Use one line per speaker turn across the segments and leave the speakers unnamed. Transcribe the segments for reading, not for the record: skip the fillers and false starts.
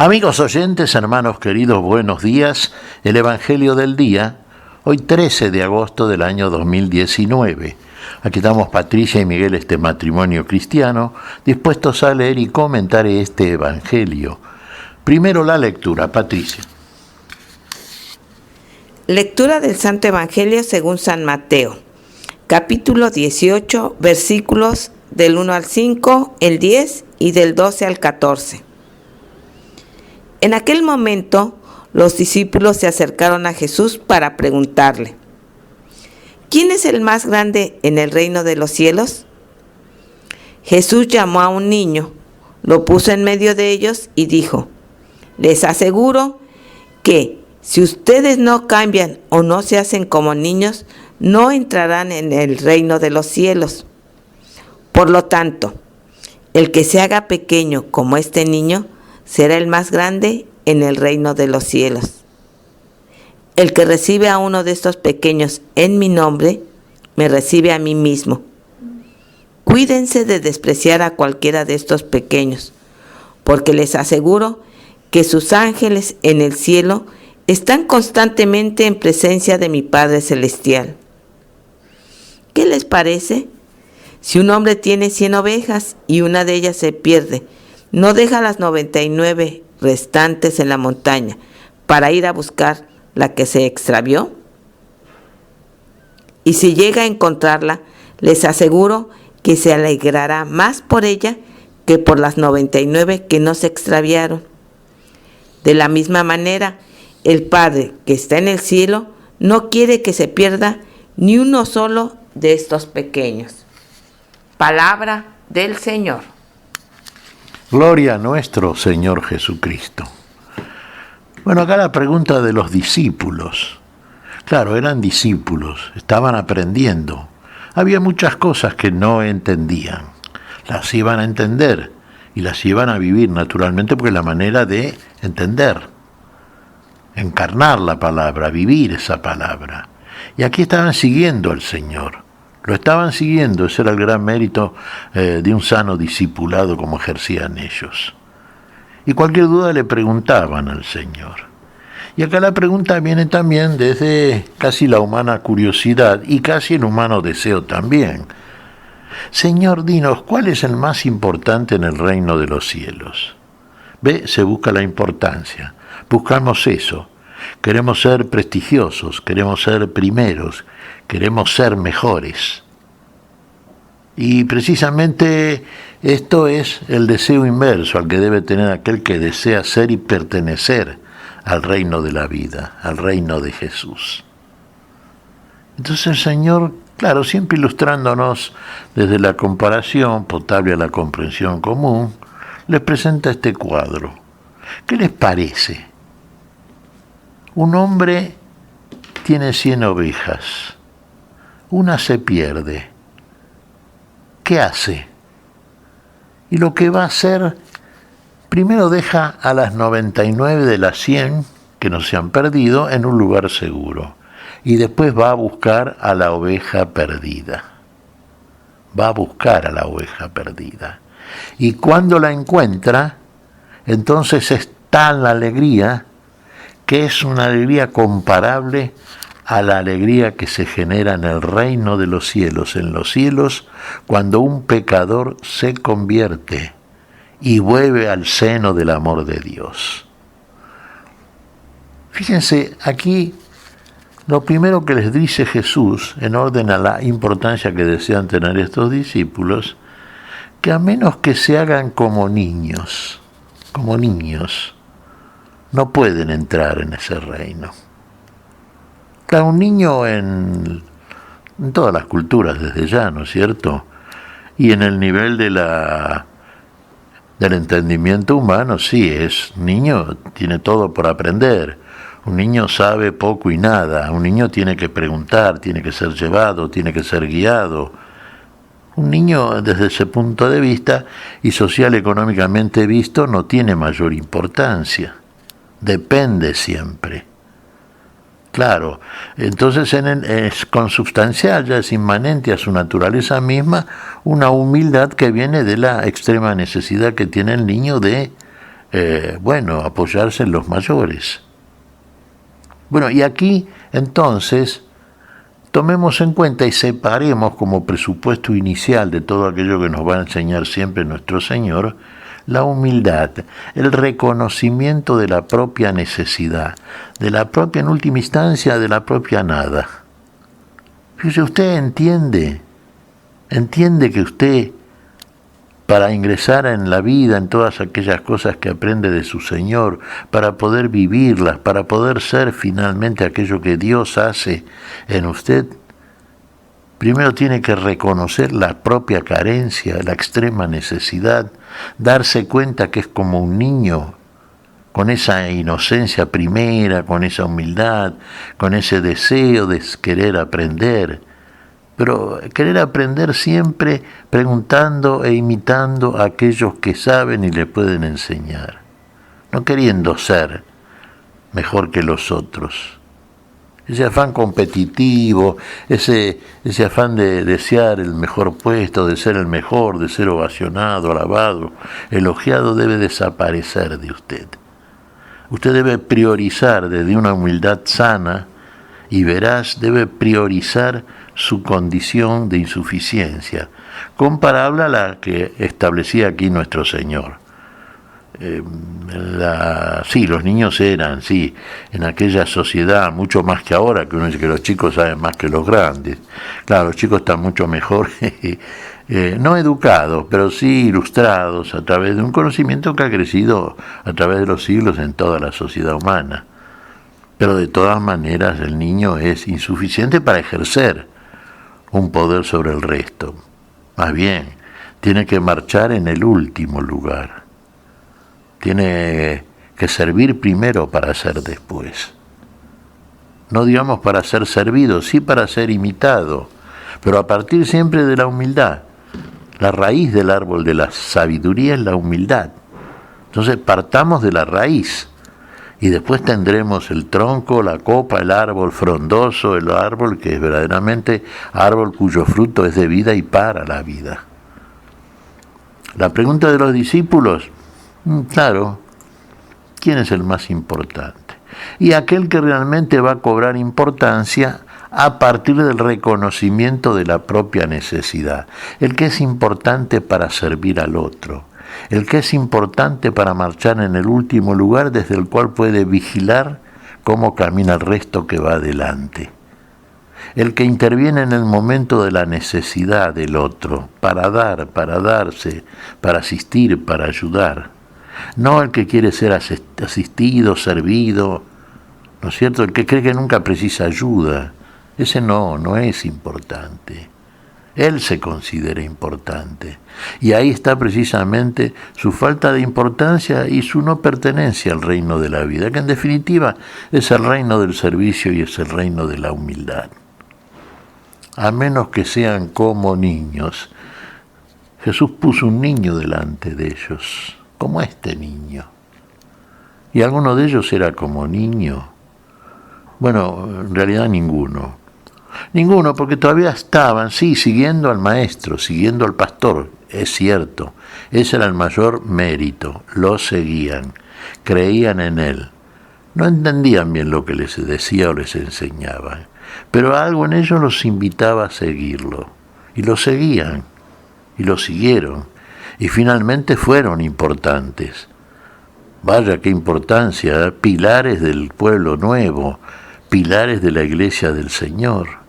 Amigos oyentes, hermanos queridos, buenos días. El Evangelio del día, hoy 13 de agosto del año 2019. Aquí estamos Patricia y Miguel, este matrimonio cristiano, dispuestos a leer y comentar este Evangelio. Primero la lectura, Patricia.
Lectura del Santo Evangelio según San Mateo, capítulo 18, versículos del 1 al 5, el 10 y del 12 al 14. En aquel momento, los discípulos se acercaron a Jesús para preguntarle: ¿quién es el más grande en el reino de los cielos? Jesús llamó a un niño, lo puso en medio de ellos y dijo: les aseguro que si ustedes no cambian o no se hacen como niños, no entrarán en el reino de los cielos. Por lo tanto, el que se haga pequeño como este niño, será el más grande en el reino de los cielos. El que recibe a uno de estos pequeños en mi nombre, me recibe a mí mismo. Cuídense de despreciar a cualquiera de estos pequeños, porque les aseguro que sus ángeles en el cielo están constantemente en presencia de mi Padre Celestial. ¿Qué les parece? Si un hombre tiene 100 ovejas y una de ellas se pierde, ¿no deja las 99 restantes en la montaña para ir a buscar la que se extravió? Y si llega a encontrarla, les aseguro que se alegrará más por ella que por las 99 que no se extraviaron. De la misma manera, el Padre que está en el cielo no quiere que se pierda ni uno solo de estos pequeños. Palabra del Señor.
Gloria a nuestro Señor Jesucristo. Bueno, acá la pregunta de los discípulos. Claro, eran discípulos, estaban aprendiendo. Había muchas cosas que no entendían. Las iban a entender y las iban a vivir naturalmente, porque es la manera de entender, encarnar la palabra, vivir esa palabra. Y aquí estaban siguiendo al Señor. Lo estaban siguiendo, ese era el gran mérito de un sano discipulado como ejercían ellos. Y cualquier duda le preguntaban al Señor. Y acá la pregunta viene también desde casi la humana curiosidad y casi el humano deseo también. Señor, dinos, ¿cuál es el más importante en el reino de los cielos? Ve, se busca la importancia, buscamos eso. Queremos ser prestigiosos, queremos ser primeros, queremos ser mejores. Y precisamente esto es el deseo inverso al que debe tener aquel que desea ser y pertenecer al reino de la vida, al reino de Jesús. Entonces el Señor, claro, siempre ilustrándonos desde la comparación potable a la comprensión común, les presenta este cuadro. ¿Qué les parece? Un hombre tiene 100 ovejas, una se pierde. ¿Qué hace? Y lo que va a hacer, primero deja a las 99 de las 100 que no se han perdido en un lugar seguro, y después va a buscar a la oveja perdida. Va a buscar a la oveja perdida. Y cuando la encuentra, entonces está en la alegría, que es una alegría comparable a la alegría que se genera en el reino de los cielos, en los cielos, cuando un pecador se convierte y vuelve al seno del amor de Dios. Fíjense, aquí lo primero que les dice Jesús, en orden a la importancia que desean tener estos discípulos, que a menos que se hagan como niños, no pueden entrar en ese reino. Claro, un niño en todas las culturas desde ya, ¿no es cierto? Y en el nivel del entendimiento humano, sí, es niño, tiene todo por aprender. Un niño sabe poco y nada. Un niño tiene que preguntar, tiene que ser llevado, tiene que ser guiado. Un niño, desde ese punto de vista, y social económicamente visto, no tiene mayor importancia. Depende siempre. Claro, entonces es consubstancial, ya es inmanente a su naturaleza misma, una humildad que viene de la extrema necesidad que tiene el niño de apoyarse en los mayores. Bueno, y aquí entonces tomemos en cuenta y separemos como presupuesto inicial de todo aquello que nos va a enseñar siempre nuestro Señor, la humildad, el reconocimiento de la propia necesidad, de la propia, en última instancia, de la propia nada. Fíjese, usted entiende que usted, para ingresar en la vida, en todas aquellas cosas que aprende de su Señor, para poder vivirlas, para poder ser finalmente aquello que Dios hace en usted, primero tiene que reconocer la propia carencia, la extrema necesidad, darse cuenta que es como un niño, con esa inocencia primera, con esa humildad, con ese deseo de querer aprender, pero querer aprender siempre preguntando e imitando a aquellos que saben y le pueden enseñar, no queriendo ser mejor que los otros. Ese afán competitivo, ese afán de desear el mejor puesto, de ser el mejor, de ser ovacionado, alabado, elogiado, debe desaparecer de usted. Usted debe priorizar desde una humildad sana y veraz, debe priorizar su condición de insuficiencia, comparable a la que establecía aquí nuestro Señor. Los niños eran, en aquella sociedad, mucho más que ahora, que uno dice que los chicos saben más que los grandes. Claro, los chicos están mucho mejor, no educados, pero sí ilustrados a través de un conocimiento que ha crecido a través de los siglos en toda la sociedad humana. Pero de todas maneras el niño es insuficiente para ejercer un poder sobre el resto. Más bien, tiene que marchar en el último lugar. Tiene que servir primero para ser después. No digamos para ser servido, sí para ser imitado, pero a partir siempre de la humildad. La raíz del árbol de la sabiduría es la humildad. Entonces partamos de la raíz y después tendremos el tronco, la copa, el árbol frondoso, el árbol que es verdaderamente árbol cuyo fruto es de vida y para la vida. La pregunta de los discípulos, claro, ¿quién es el más importante? Y aquel que realmente va a cobrar importancia a partir del reconocimiento de la propia necesidad, el que es importante para servir al otro, el que es importante para marchar en el último lugar desde el cual puede vigilar cómo camina el resto que va adelante, el que interviene en el momento de la necesidad del otro, para dar, para darse, para asistir, para ayudar, no el que quiere ser asistido, servido, ¿no es cierto? El que cree que nunca precisa ayuda, ese no es importante. Él se considera importante. Y ahí está precisamente su falta de importancia y su no pertenencia al reino de la vida, que en definitiva es el reino del servicio y es el reino de la humildad. A menos que sean como niños. Jesús puso un niño delante de ellos, como este niño. Y alguno de ellos era como niño. Bueno, en realidad ninguno. Ninguno, porque todavía estaban, siguiendo al maestro, siguiendo al pastor, es cierto. Ese era el mayor mérito, lo seguían, creían en él. No entendían bien lo que les decía o les enseñaba, pero algo en ellos los invitaba a seguirlo. Y lo seguían, y lo siguieron, y finalmente fueron importantes. Vaya qué importancia, pilares del pueblo nuevo, pilares de la iglesia del Señor,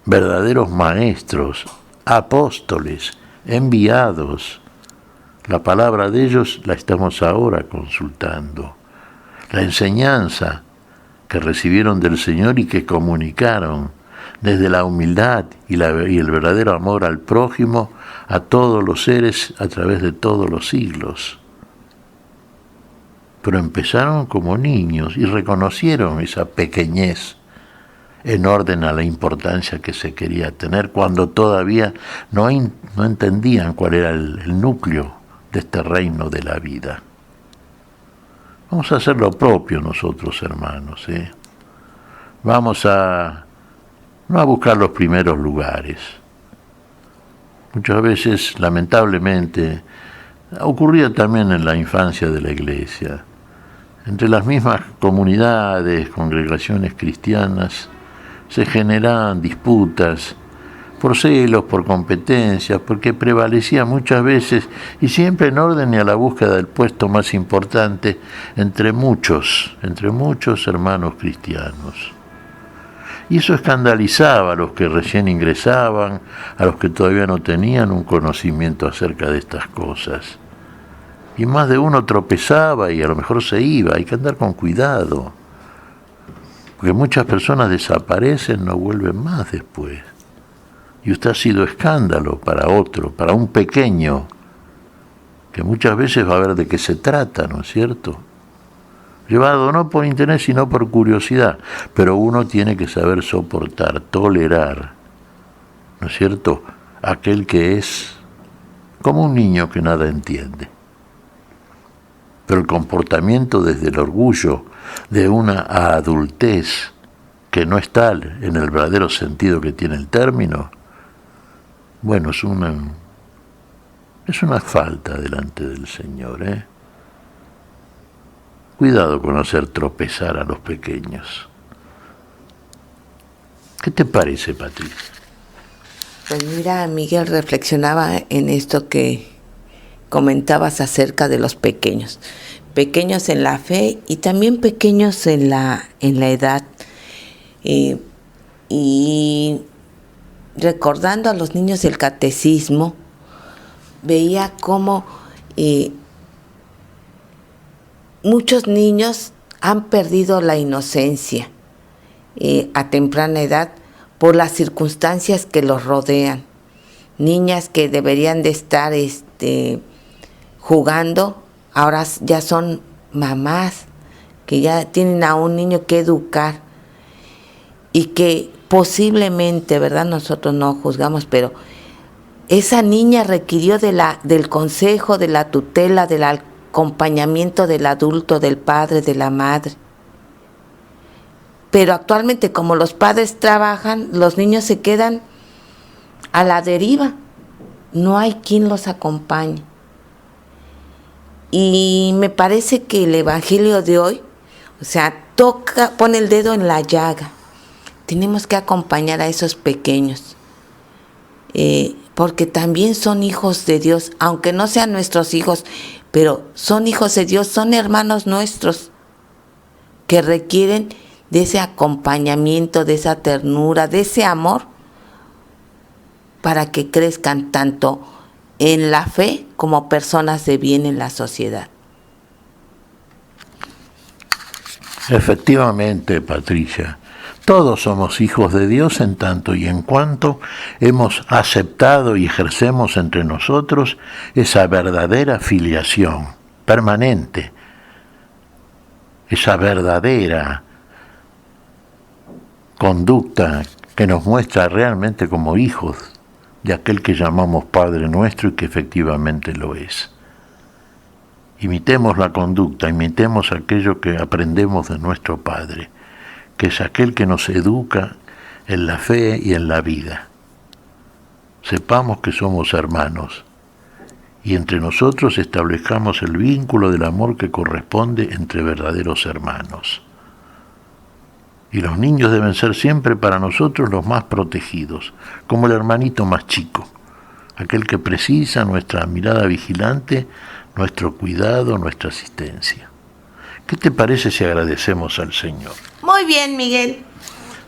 verdaderos maestros, apóstoles, enviados. La palabra de ellos la estamos ahora consultando. La enseñanza que recibieron del Señor y que comunicaron desde la humildad y el verdadero amor al prójimo a todos los seres a través de todos los siglos. Pero empezaron como niños y reconocieron esa pequeñez en orden a la importancia que se quería tener cuando todavía no entendían cuál era el núcleo de este reino de la vida. Vamos a hacer lo propio nosotros, hermanos, Vamos no a buscar los primeros lugares. Muchas veces, lamentablemente, Ocurría también en la infancia de la iglesia. Entre las mismas comunidades, congregaciones cristianas, se generaban disputas por celos, por competencias, porque prevalecía muchas veces, y siempre en orden y a la búsqueda del puesto más importante, entre muchos hermanos cristianos. Y eso escandalizaba a los que recién ingresaban, a los que todavía no tenían un conocimiento acerca de estas cosas. Y más de uno tropezaba y a lo mejor se iba. Hay que andar con cuidado, porque muchas personas desaparecen, no vuelven más después. Y usted ha sido escándalo para otro, para un pequeño, que muchas veces va a ver de qué se trata, ¿no es cierto? Llevado no por interés, sino por curiosidad. Pero uno tiene que saber soportar, tolerar, ¿no es cierto?, aquel que es como un niño que nada entiende. Pero el comportamiento desde el orgullo de una adultez que no es tal en el verdadero sentido que tiene el término, bueno, es una falta delante del Señor, ¿eh? Cuidado con hacer tropezar a los pequeños. ¿Qué te parece, Patricia?
Pues mira, Miguel, reflexionaba en esto que comentabas acerca de los pequeños en la fe y también pequeños en la edad. Y recordando a los niños del catecismo, veía cómo muchos niños han perdido la inocencia a temprana edad por las circunstancias que los rodean. Niñas que deberían de estar jugando, ahora ya son mamás, que ya tienen a un niño que educar y que posiblemente, ¿verdad?, nosotros no juzgamos, pero esa niña requirió del consejo, de la tutela, del acompañamiento del adulto, del padre, de la madre. Pero actualmente, como los padres trabajan, los niños se quedan a la deriva. No hay quien los acompañe. Y me parece que el Evangelio de hoy, pone el dedo en la llaga. Tenemos que acompañar a esos pequeños, porque también son hijos de Dios, aunque no sean nuestros hijos, pero son hijos de Dios, son hermanos nuestros, que requieren de ese acompañamiento, de esa ternura, de ese amor, para que crezcan tanto en la fe como personas de bien en la sociedad.
Efectivamente, Patricia, todos somos hijos de Dios en tanto y en cuanto hemos aceptado y ejercemos entre nosotros esa verdadera filiación permanente, esa verdadera conducta que nos muestra realmente como hijos de aquel que llamamos Padre nuestro y que efectivamente lo es. Imitemos la conducta, imitemos aquello que aprendemos de nuestro Padre, que es aquel que nos educa en la fe y en la vida. Sepamos que somos hermanos y entre nosotros establezcamos el vínculo del amor que corresponde entre verdaderos hermanos. Y los niños deben ser siempre para nosotros los más protegidos, como el hermanito más chico, aquel que precisa nuestra mirada vigilante, nuestro cuidado, nuestra asistencia. ¿Qué te parece si agradecemos al Señor?
Muy bien, Miguel.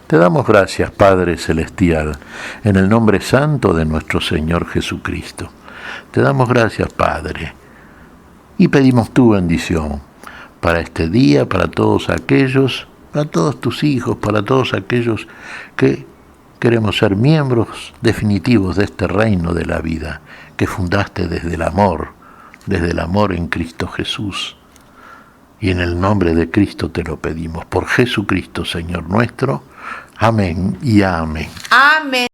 Te damos gracias, Padre Celestial, en el nombre santo de nuestro Señor Jesucristo. Te damos gracias, Padre, y pedimos tu bendición para este día, para todos aquellos, para todos tus hijos, para todos aquellos que queremos ser miembros definitivos de este reino de la vida que fundaste desde el amor en Cristo Jesús. Y en el nombre de Cristo te lo pedimos, por Jesucristo, Señor nuestro. Amén y amén.
Amén.